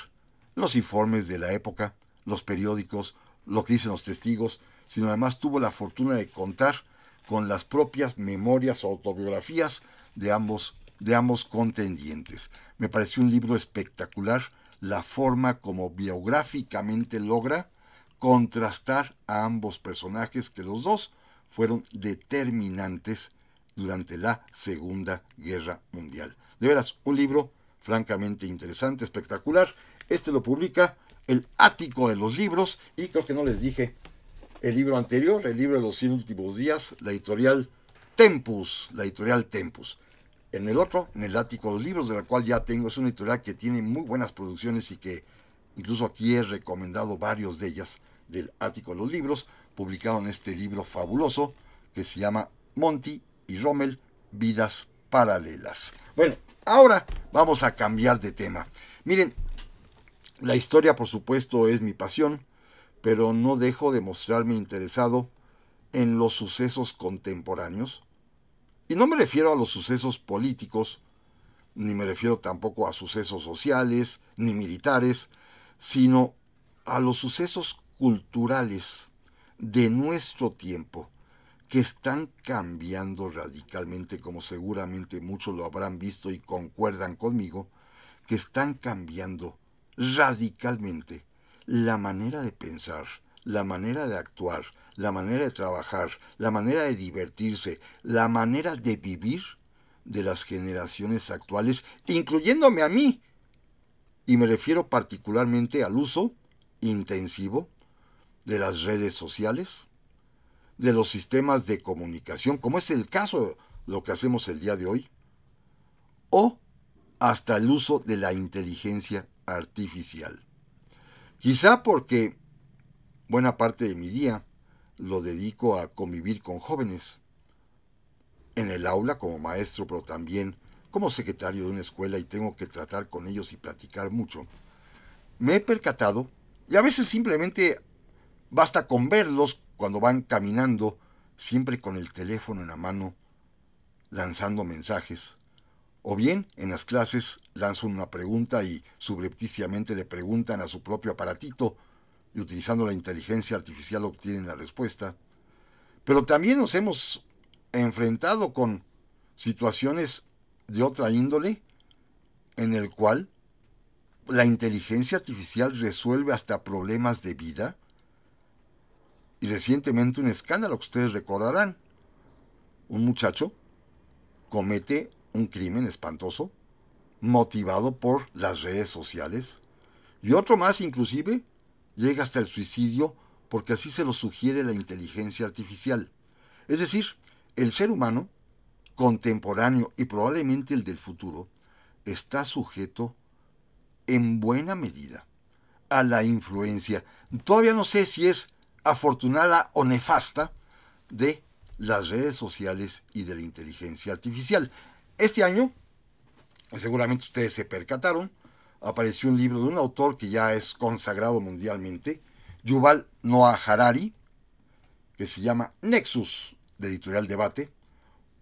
[SPEAKER 1] los informes de la época, los periódicos, lo que dicen los testigos, sino además tuvo la fortuna de contar con las propias memorias o autobiografías de ambos contendientes. Me pareció un libro espectacular la forma como biográficamente logra contrastar a ambos personajes, que los dos fueron determinantes durante la Segunda Guerra Mundial. De veras, un libro francamente interesante, espectacular. Este lo publica el Ático de los Libros, y creo que no les dije el libro anterior, el libro de los 100 últimos días, la editorial Tempus, En el otro, en el Ático de los Libros, de la cual ya tengo, es una editorial que tiene muy buenas producciones y que incluso aquí he recomendado varios de ellas, del Ático de los Libros, publicado en este libro fabuloso que se llama Monty y Rommel, Vidas Paralelas. Bueno, ahora vamos a cambiar de tema. Miren, la historia, por supuesto, es mi pasión, pero no dejo de mostrarme interesado en los sucesos contemporáneos. Y no me refiero a los sucesos políticos, ni me refiero tampoco a sucesos sociales, ni militares, sino a los sucesos culturales de nuestro tiempo, que están cambiando radicalmente, como seguramente muchos lo habrán visto y concuerdan conmigo, que están cambiando radicalmente la manera de pensar, la manera de actuar, la manera de trabajar, la manera de divertirse, la manera de vivir de las generaciones actuales, incluyéndome a mí. Y me refiero particularmente al uso intensivo de las redes sociales, de los sistemas de comunicación, como es el caso de lo que hacemos el día de hoy, o hasta el uso de la inteligencia artificial. Quizá porque buena parte de mi día lo dedico a convivir con jóvenes, en el aula como maestro, pero también como secretario de una escuela, y tengo que tratar con ellos y platicar mucho. Me he percatado, y a veces simplemente basta con verlos cuando van caminando, siempre con el teléfono en la mano, lanzando mensajes, o bien en las clases lanzan una pregunta y subrepticiamente le preguntan a su propio aparatito, y utilizando la inteligencia artificial obtienen la respuesta. Pero también nos hemos enfrentado con situaciones de otra índole, en el cual la inteligencia artificial resuelve hasta problemas de vida. Y recientemente un escándalo que ustedes recordarán. Un muchacho comete un crimen espantoso, motivado por las redes sociales, y otro más inclusive llega hasta el suicidio porque así se lo sugiere la inteligencia artificial. Es decir, el ser humano contemporáneo y probablemente el del futuro está sujeto en buena medida a la influencia. Todavía no sé si es afortunada o nefasta de las redes sociales y de la inteligencia artificial. Este año, seguramente ustedes se percataron, apareció un libro de un autor que ya es consagrado mundialmente, Yuval Noah Harari, que se llama Nexus, de Editorial Debate,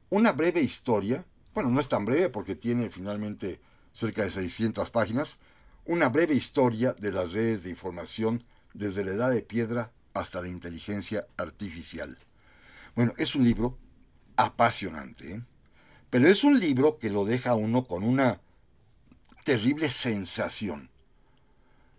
[SPEAKER 1] una breve historia, bueno, no es tan breve porque tiene finalmente cerca de 600 páginas, una breve historia de las redes de información desde la edad de piedra hasta la inteligencia artificial. Bueno, es un libro apasionante, ¿eh? Pero es un libro que lo deja a uno con una terrible sensación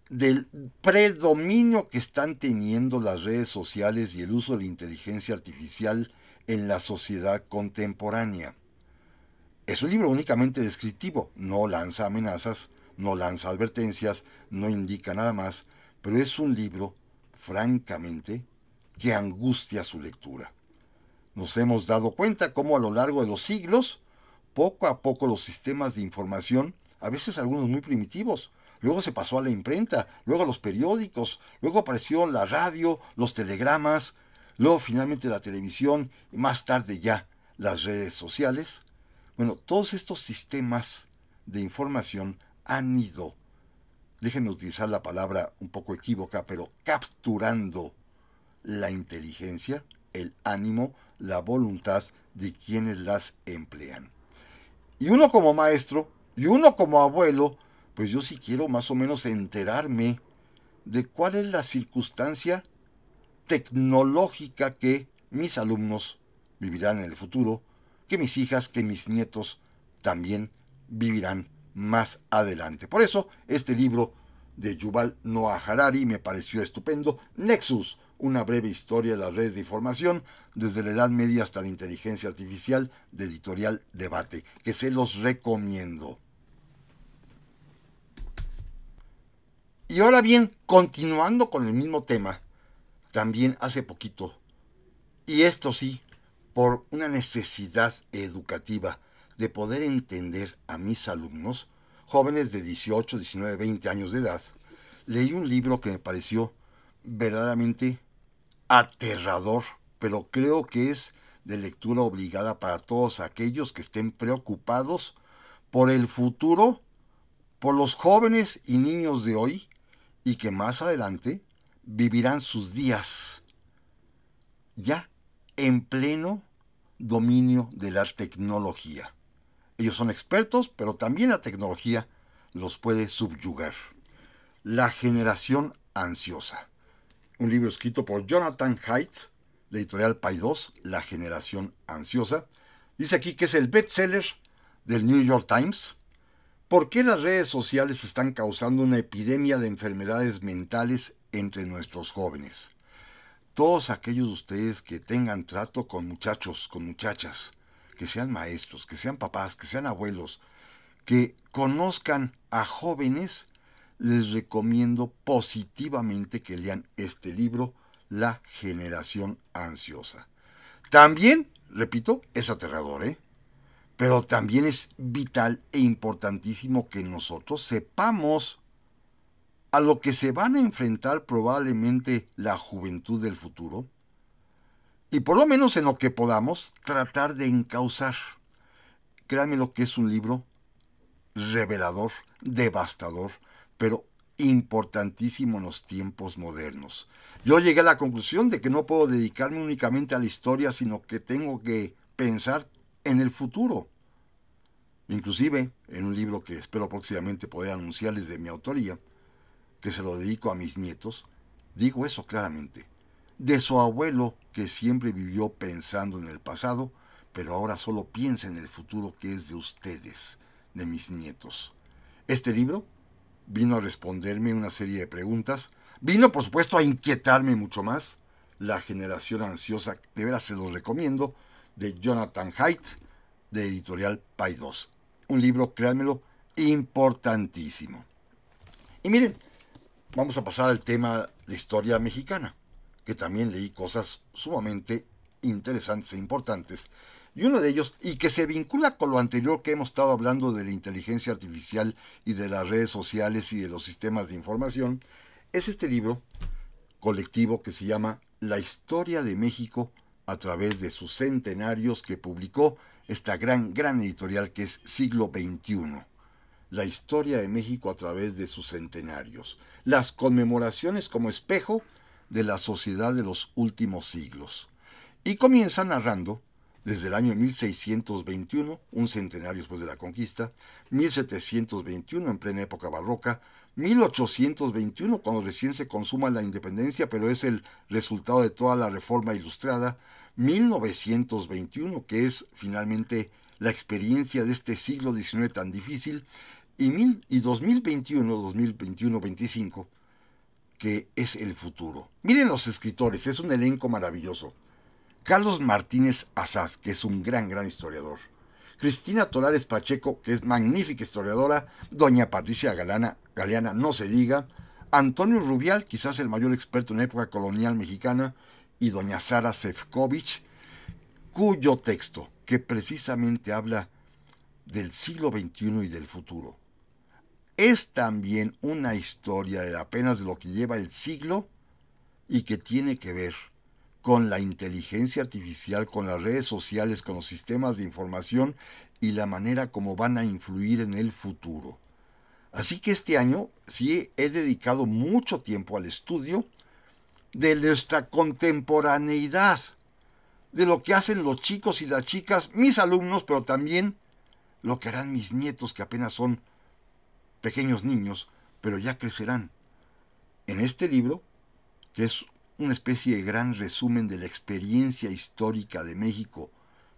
[SPEAKER 1] del predominio que están teniendo las redes sociales y el uso de la inteligencia artificial en la sociedad contemporánea. Es un libro únicamente descriptivo, no lanza amenazas, no lanza advertencias, no indica nada más, pero es un libro, francamente, que angustia su lectura. Nos hemos dado cuenta cómo a lo largo de los siglos, poco a poco los sistemas de información, a veces algunos muy primitivos, luego se pasó a la imprenta, luego a los periódicos, luego apareció la radio, los telegramas, luego finalmente la televisión y más tarde ya las redes sociales. Bueno, todos estos sistemas de información han ido, déjenme utilizar la palabra un poco equívoca, pero capturando la inteligencia, el ánimo, la voluntad de quienes las emplean. Y uno como maestro, y uno como abuelo, pues yo sí quiero más o menos enterarme de cuál es la circunstancia tecnológica que mis alumnos vivirán en el futuro, que mis hijas, que mis nietos también vivirán más adelante. Por eso, este libro de Yuval Noah Harari me pareció estupendo. Nexus, una breve historia de las redes de información, desde la Edad Media hasta la inteligencia artificial, de Editorial Debate, que se los recomiendo. Y ahora bien, continuando con el mismo tema, también hace poquito, y esto sí, por una necesidad educativa de poder entender a mis alumnos, jóvenes de 18, 19, 20 años de edad, leí un libro que me pareció verdaderamente aterrador, pero creo que es de lectura obligada para todos aquellos que estén preocupados por el futuro, por los jóvenes y niños de hoy, y que más adelante vivirán sus días ya en pleno dominio de la tecnología. Ellos son expertos, pero también la tecnología los puede subyugar. La generación ansiosa. Un libro escrito por Jonathan Haidt, de Editorial Paidós, La generación ansiosa. Dice aquí que es el bestseller del New York Times. ¿Por qué las redes sociales están causando una epidemia de enfermedades mentales entre nuestros jóvenes? Todos aquellos de ustedes que tengan trato con muchachos, con muchachas, que sean maestros, que sean papás, que sean abuelos, que conozcan a jóvenes, les recomiendo positivamente que lean este libro, La generación ansiosa. También, repito, es aterrador, pero también es vital e importantísimo que nosotros sepamos a lo que se van a enfrentar probablemente la juventud del futuro, y por lo menos en lo que podamos tratar de encauzar. Créanme lo que es un libro revelador, devastador, pero importantísimo en los tiempos modernos. Yo llegué a la conclusión de que no puedo dedicarme únicamente a la historia, sino que tengo que pensar en el futuro. Inclusive, en un libro que espero próximamente poder anunciarles de mi autoría, que se lo dedico a mis nietos, digo eso claramente. De su abuelo, que siempre vivió pensando en el pasado, pero ahora solo piensa en el futuro que es de ustedes, de mis nietos. Este libro vino a responderme una serie de preguntas, vino por supuesto a inquietarme mucho más. La generación ansiosa, de veras se los recomiendo, de Jonathan Haidt, de Editorial Paidós. Un libro, créanmelo, importantísimo. Y miren, vamos a pasar al tema de historia mexicana, que también leí cosas sumamente interesantes e importantes. Y uno de ellos, y que se vincula con lo anterior que hemos estado hablando de la inteligencia artificial y de las redes sociales y de los sistemas de información, es este libro colectivo que se llama La historia de México a través de sus centenarios, que publicó esta gran editorial que es Siglo XXI. La historia de México a través de sus centenarios. Las conmemoraciones como espejo de la sociedad de los últimos siglos. Y comienza narrando desde el año 1621, un centenario después de la conquista, 1721 en plena época barroca, 1821 cuando recién se consuma la independencia, pero es el resultado de toda la reforma ilustrada, 1921, que es finalmente la experiencia de este siglo XIX tan difícil, y 2021-25, que es el futuro. Miren los escritores, es un elenco maravilloso. Carlos Martínez Azad, que es un gran historiador. Cristina Tolares Pacheco, que es magnífica historiadora. Doña Patricia Galeana, no se diga. Antonio Rubial, quizás el mayor experto en la época colonial mexicana. Y doña Sara Sefcovic, cuyo texto, que precisamente habla del siglo XXI y del futuro, es también una historia de apenas de lo que lleva el siglo y que tiene que ver con la inteligencia artificial, con las redes sociales, con los sistemas de información y la manera como van a influir en el futuro. Así que este año sí he dedicado mucho tiempo al estudio de nuestra contemporaneidad, de lo que hacen los chicos y las chicas, mis alumnos, pero también lo que harán mis nietos, que apenas son pequeños niños, pero ya crecerán. En este libro, que es una especie de gran resumen de la experiencia histórica de México,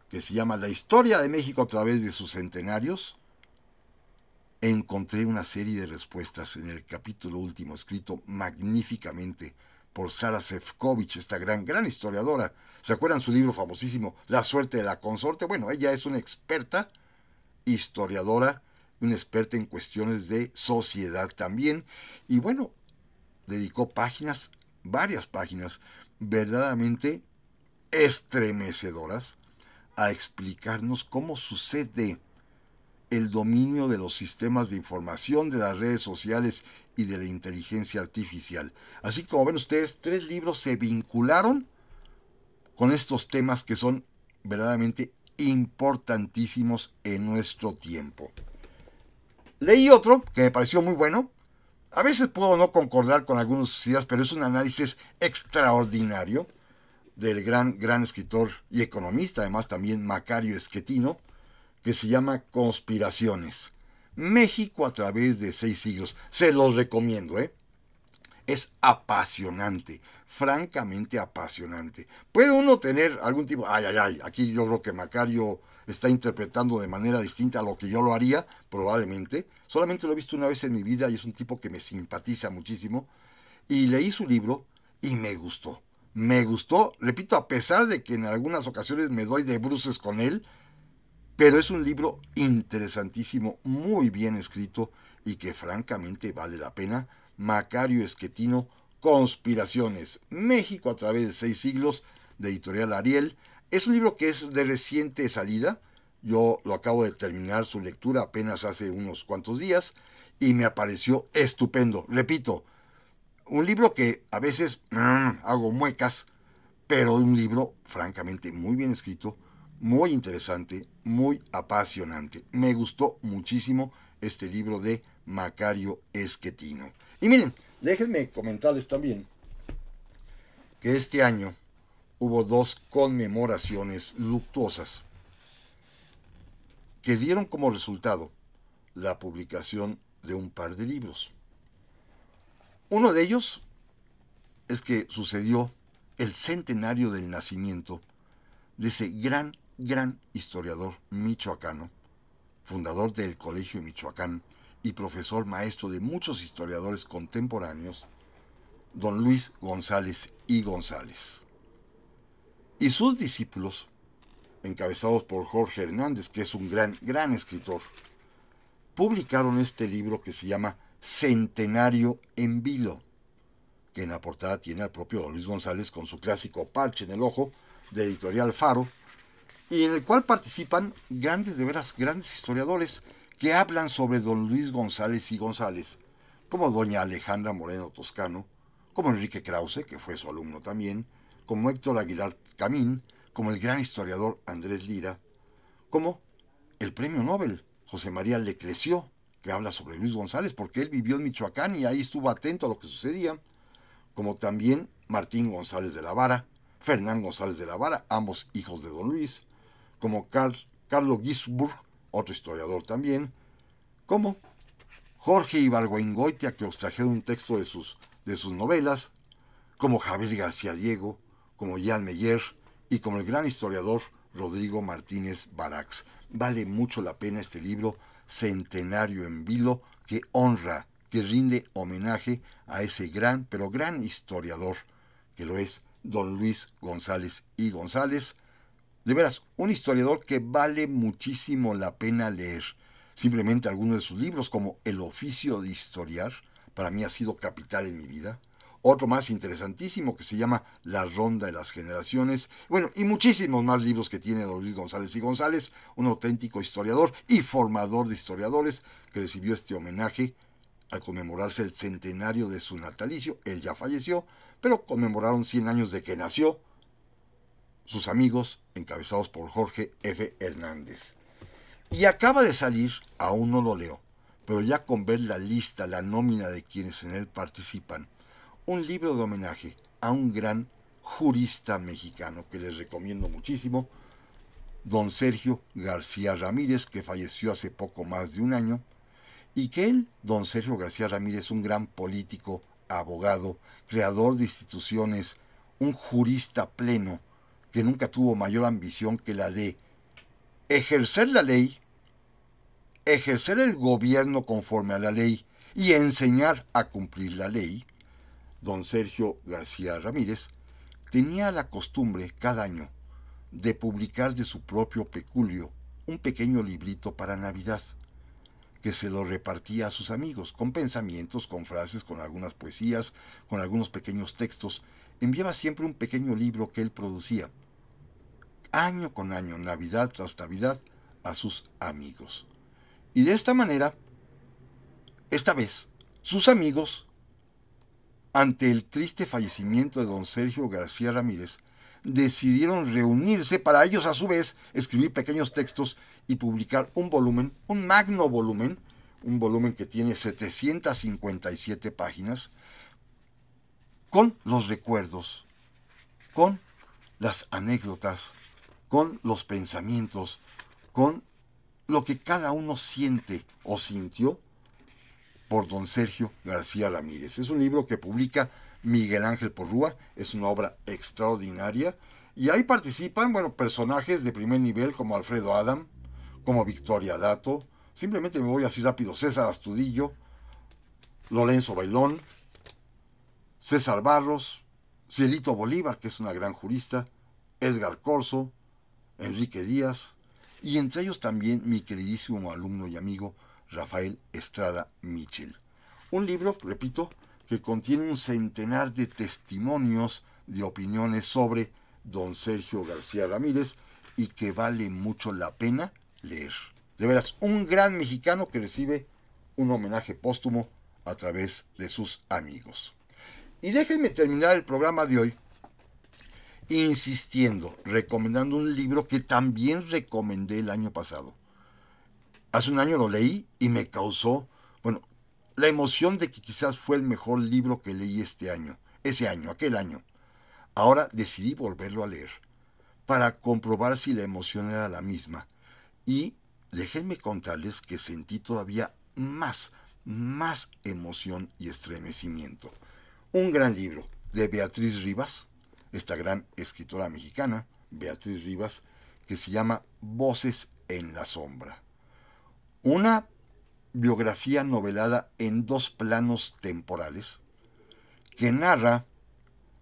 [SPEAKER 1] que se llama La historia de México a través de sus centenarios, encontré una serie de respuestas en el capítulo último, escrito magníficamente por Sara Sefcovic, esta gran historiadora. ¿Se acuerdan su libro famosísimo, La suerte de la consorte? Bueno, ella es una experta historiadora, una experta en cuestiones de sociedad también, y bueno, dedicó varias páginas, verdaderamente estremecedoras, a explicarnos cómo sucede el dominio de los sistemas de información, de las redes sociales y de la inteligencia artificial. Así como ven ustedes, 3 libros se vincularon con estos temas que son verdaderamente importantísimos en nuestro tiempo. Leí otro que me pareció muy bueno. A veces puedo no concordar con algunas ideas, pero es un análisis extraordinario del gran escritor y economista, además también Macario Esquetino, que se llama Conspiraciones. México a través de 6 siglos. Se los recomiendo, ¿eh? Es apasionante, francamente apasionante. Puede uno tener algún tipo, aquí yo creo que Macario está interpretando de manera distinta a lo que yo lo haría, probablemente. Solamente lo he visto una vez en mi vida y es un tipo que me simpatiza muchísimo. Y leí su libro y me gustó. Me gustó, repito, a pesar de que en algunas ocasiones me doy de bruces con él, pero es un libro interesantísimo, muy bien escrito y que francamente vale la pena. Macario Esquetino, Conspiraciones, México a través de 6 siglos, de Editorial Ariel. Es un libro que es de reciente salida. Yo lo acabo de terminar su lectura apenas hace unos cuantos días y me pareció estupendo. Repito, un libro que a veces hago muecas, pero un libro francamente muy bien escrito, muy interesante, muy apasionante. Me gustó muchísimo este libro de Macario Esquetino. Y miren, déjenme comentarles también que este año hubo 2 conmemoraciones luctuosas que dieron como resultado la publicación de un par de libros. Uno de ellos es que sucedió el centenario del nacimiento de ese gran historiador michoacano, fundador del Colegio de Michoacán y profesor maestro de muchos historiadores contemporáneos, don Luis González y González. Y sus discípulos, encabezados por Jorge Hernández, que es un gran escritor, publicaron este libro que se llama Centenario en Vilo, que en la portada tiene al propio don Luis González con su clásico parche en el ojo, de Editorial Faro, y en el cual participan grandes historiadores que hablan sobre don Luis González y González, como doña Alejandra Moreno Toscano, como Enrique Krause, que fue su alumno también, como Héctor Aguilar Camín, como el gran historiador Andrés Lira, como el premio Nobel José María Lecreció, que habla sobre Luis González, porque él vivió en Michoacán y ahí estuvo atento a lo que sucedía, como también Martín González de la Vara, Fernán González de la Vara, ambos hijos de don Luis, como Carlo Gisburg, otro historiador también, como Jorge Ibargüengoitia, que os trajeron un texto de sus novelas, como Javier García Diego, como Jan Meyer y como el gran historiador Rodrigo Martínez Barax. Vale mucho la pena este libro, Centenario en Vilo, que honra, que rinde homenaje a ese gran, pero gran historiador que lo es don Luis González y González. De veras, un historiador que vale muchísimo la pena leer. Simplemente algunos de sus libros, como El oficio de historiar, para mí ha sido capital en mi vida. Otro más interesantísimo que se llama La ronda de las generaciones. Bueno, y muchísimos más libros que tiene don Luis González y González, un auténtico historiador y formador de historiadores que recibió este homenaje al conmemorarse el centenario de su natalicio. Él ya falleció, pero conmemoraron 100 años de que nació, sus amigos, encabezados por Jorge F. Hernández. Y acaba de salir, aún no lo leo, pero ya con ver la lista, la nómina de quienes en él participan, un libro de homenaje a un gran jurista mexicano que les recomiendo muchísimo, don Sergio García Ramírez, que falleció hace poco más de un año, y que él, don Sergio García Ramírez, un gran político, abogado, creador de instituciones, un jurista pleno, que nunca tuvo mayor ambición que la de ejercer la ley, ejercer el gobierno conforme a la ley y enseñar a cumplir la ley. Don Sergio García Ramírez tenía la costumbre cada año de publicar de su propio peculio un pequeño librito para Navidad, que se lo repartía a sus amigos, con pensamientos, con frases, con algunas poesías, con algunos pequeños textos. Enviaba siempre un pequeño libro que él producía, año con año, Navidad tras Navidad, a sus amigos. Y de esta manera, esta vez, sus amigos, ante el triste fallecimiento de don Sergio García Ramírez, decidieron reunirse para ellos a su vez escribir pequeños textos y publicar un volumen, un magno volumen, un volumen que tiene 757 páginas, con los recuerdos, con las anécdotas, con los pensamientos, con lo que cada uno siente o sintió por don Sergio García Ramírez. Es un libro que publica Miguel Ángel Porrúa, es una obra extraordinaria, y ahí participan, bueno, personajes de primer nivel como Alfredo Adam, como Victoria Dato, simplemente me voy así rápido, César Astudillo, Lorenzo Bailón, César Barros, Cielito Bolívar, que es una gran jurista, Edgar Corso, Enrique Díaz, y entre ellos también mi queridísimo alumno y amigo Rafael Estrada Mitchell. Un libro, repito, que contiene un centenar de testimonios, de opiniones sobre don Sergio García Ramírez y que vale mucho la pena leer. De veras, un gran mexicano que recibe un homenaje póstumo a través de sus amigos. Y déjenme terminar el programa de hoy insistiendo, recomendando un libro que también recomendé el año pasado. Hace un año lo leí y me causó, bueno, la emoción de que quizás fue el mejor libro que leí aquel año. Ahora decidí volverlo a leer para comprobar si la emoción era la misma. Y déjenme contarles que sentí todavía más emoción y estremecimiento. Un gran libro de Beatriz Rivas, esta gran escritora mexicana, Beatriz Rivas, que se llama Voces en la sombra. Una biografía novelada en 2 planos temporales que narra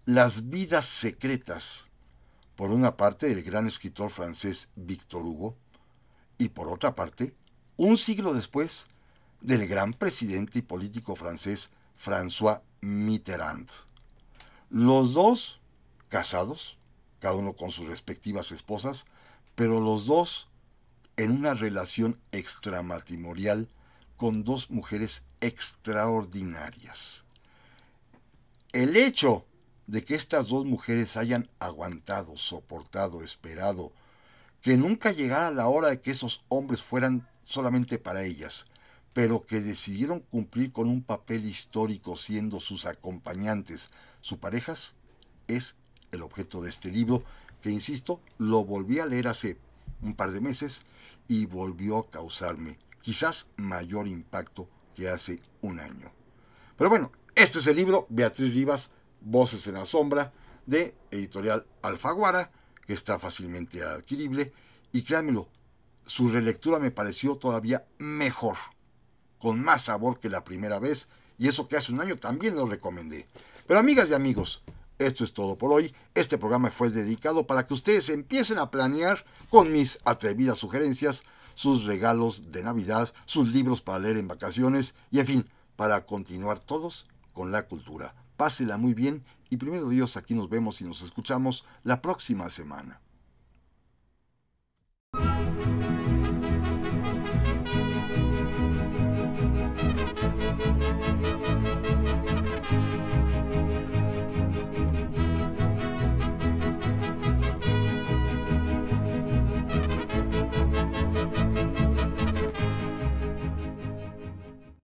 [SPEAKER 1] las vidas secretas, por una parte, del gran escritor francés Victor Hugo, y por otra parte, un siglo después, del gran presidente y político francés François Mitterrand. Los dos casados, cada uno con sus respectivas esposas, pero los dos en una relación extramatrimonial con 2 mujeres extraordinarias. El hecho de que estas dos mujeres hayan aguantado, soportado, esperado, que nunca llegara la hora de que esos hombres fueran solamente para ellas, pero que decidieron cumplir con un papel histórico siendo sus acompañantes, sus parejas, es el objeto de este libro, que insisto, lo volví a leer hace un par de meses y volvió a causarme quizás mayor impacto que hace un año. Pero bueno, este es el libro, Beatriz Rivas, Voces en la Sombra, de editorial Alfaguara, que está fácilmente adquirible, y créanmelo, su relectura me pareció todavía mejor, con más sabor que la primera vez, y eso que hace un año también lo recomendé. Pero amigas y amigos, esto es todo por hoy. Este programa fue dedicado para que ustedes empiecen a planear con mis atrevidas sugerencias sus regalos de Navidad, sus libros para leer en vacaciones y en fin, para continuar todos con la cultura. Pásela muy bien y primero Dios, aquí nos vemos y nos escuchamos la próxima semana.